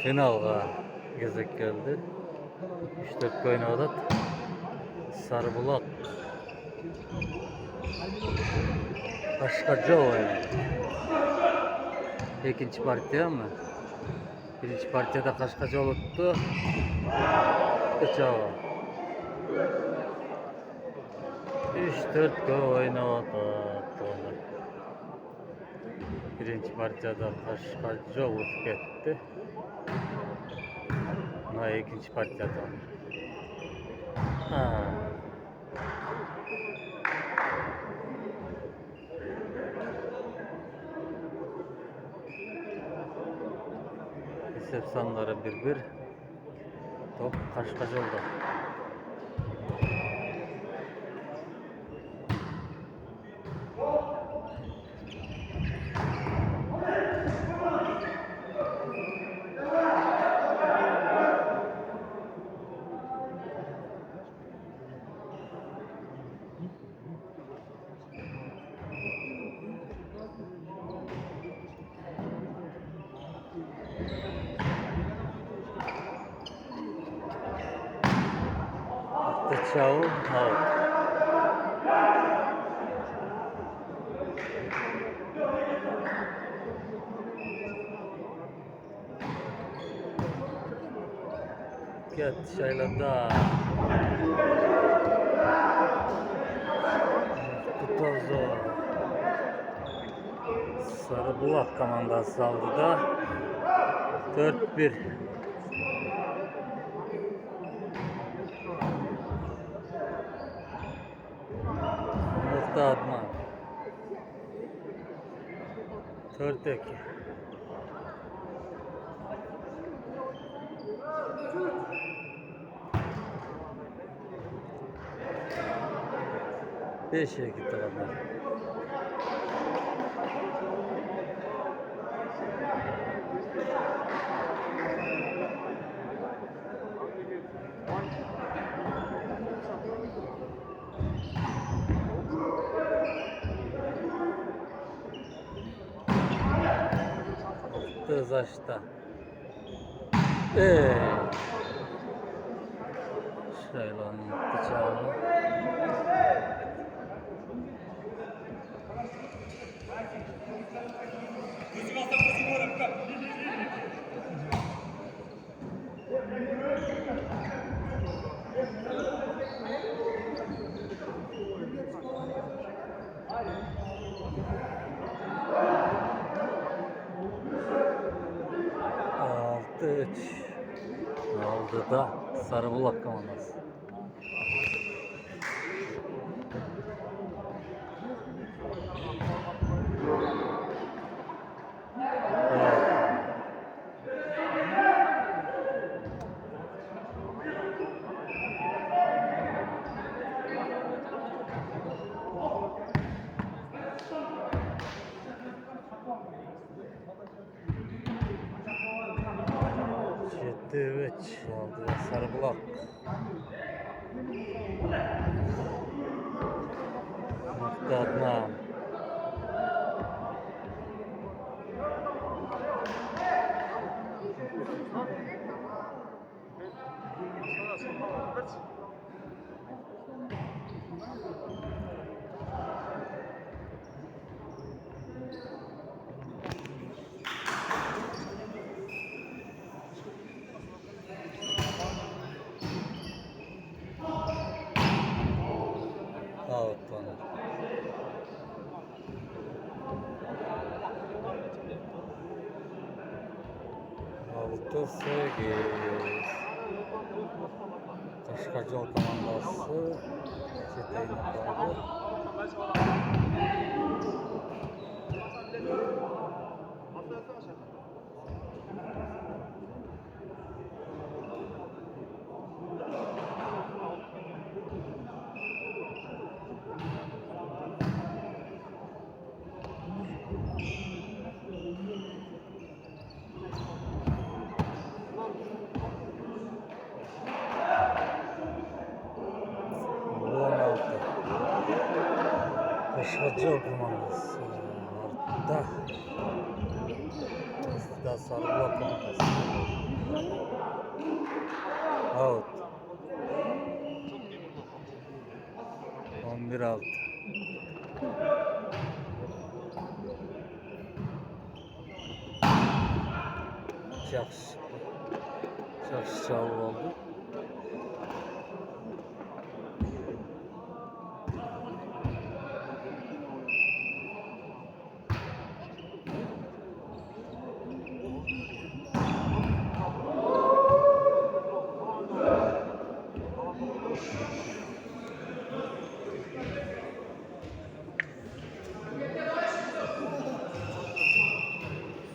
Finalga gezek geldi. 3-4 oynadık. Sarıbulak Kaşkaca oynadı. İkinci partiye mi? Birinci partiyada Kaşkaca oluttu. Kaçava. 3-4 gol oynadı. Birinci partiyada Kaşkaca olup gitti. Buna ikinci partiyada. Ha. Hesap sanları 1-1. Top Kaşkaca oldu. Tchau, out. Get şeylerde Tutozo Sarıbulak komandası aldı da 4-1. Nokta Adnan 4-2. Beşe gitti onlar. Tızlaşta. Şöyle onun bıçağını. Aldı da Sarıbulak komandası. Evet, aldı da Sarıbulak. Nokta Adnan. Out bana. Altı sekiz. Kaşkaca komandası çeteyle kaldı. Kaşkaca komandası. Orta. da Sarıbulak komandası. Out. 11-6. Yaxşı çalıb oldu.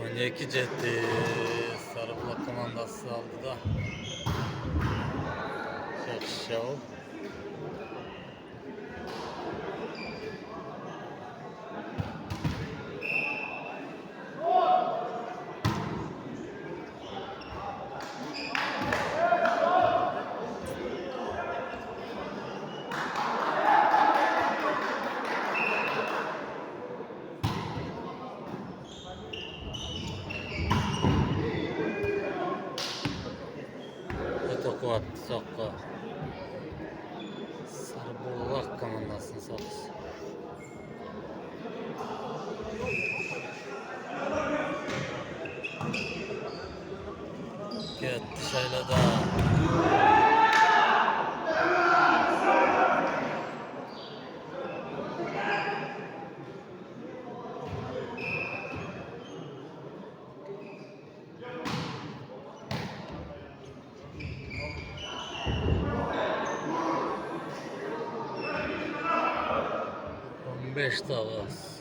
Önceki ciddi Sarıbulak komandası aldı da. Yaxşı çalıb. Toku attı soqqa. Sarıbulak komandasını soqsun. Getdi Şaylada. Beş tavas.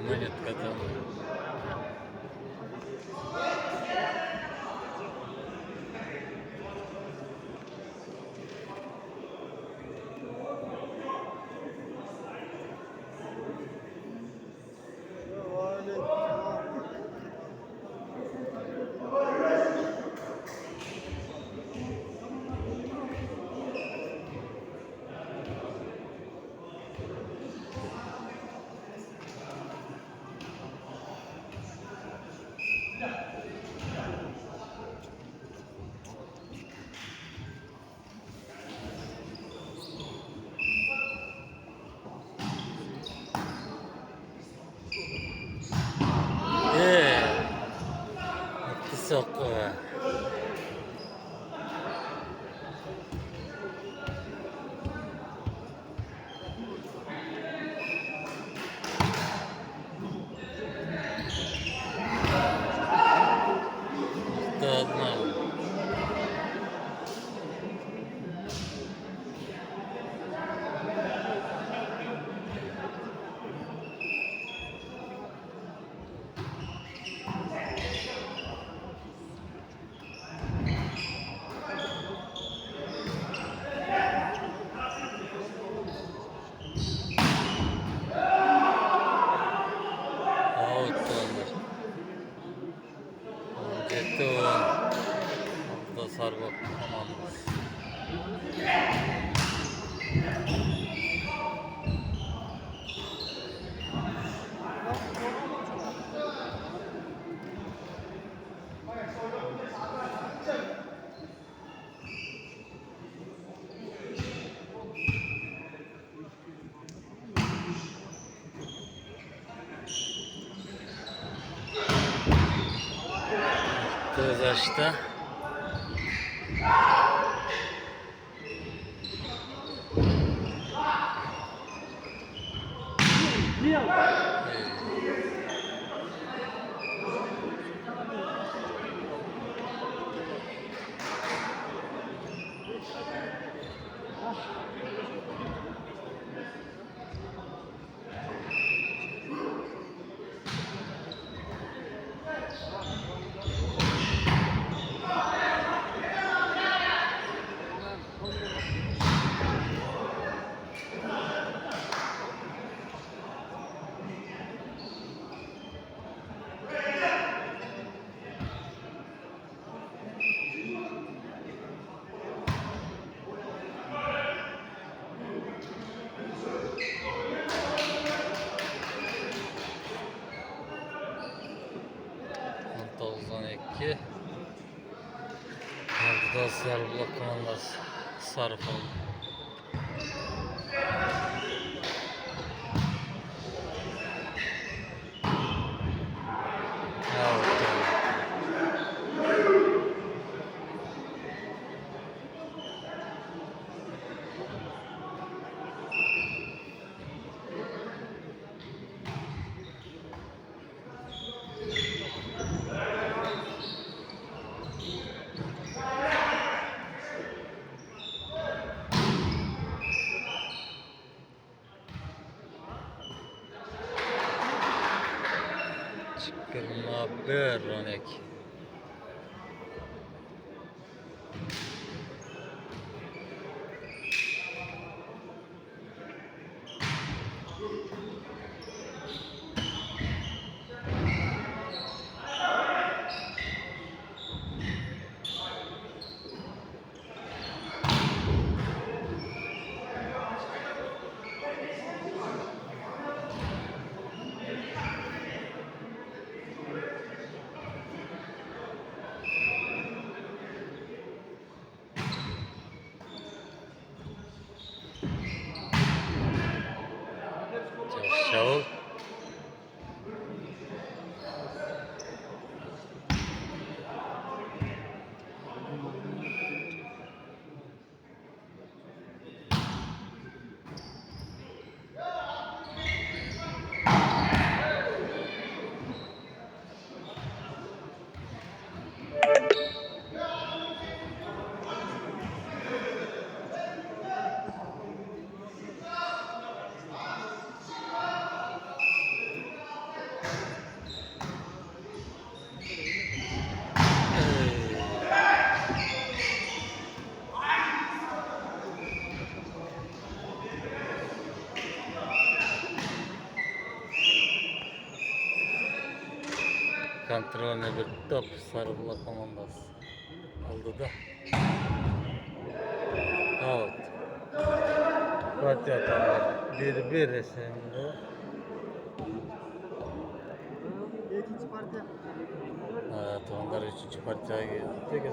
Monetka. Gitti soqqa. Dağıtma. Gitti o. Burada Sarıbulak komandası. Göz açtı. 9-12. Altıda Sarıbulak komandası. Sarıfal. Evet. Çıkırma bir 12. Şavul. Kontrolüne bir top Sarıbulak komandası. Aldı da. Out. Fatih atanlar. 1-1 eşeğinde. İkinci parti. Evet, onlar 3. partiye gitti.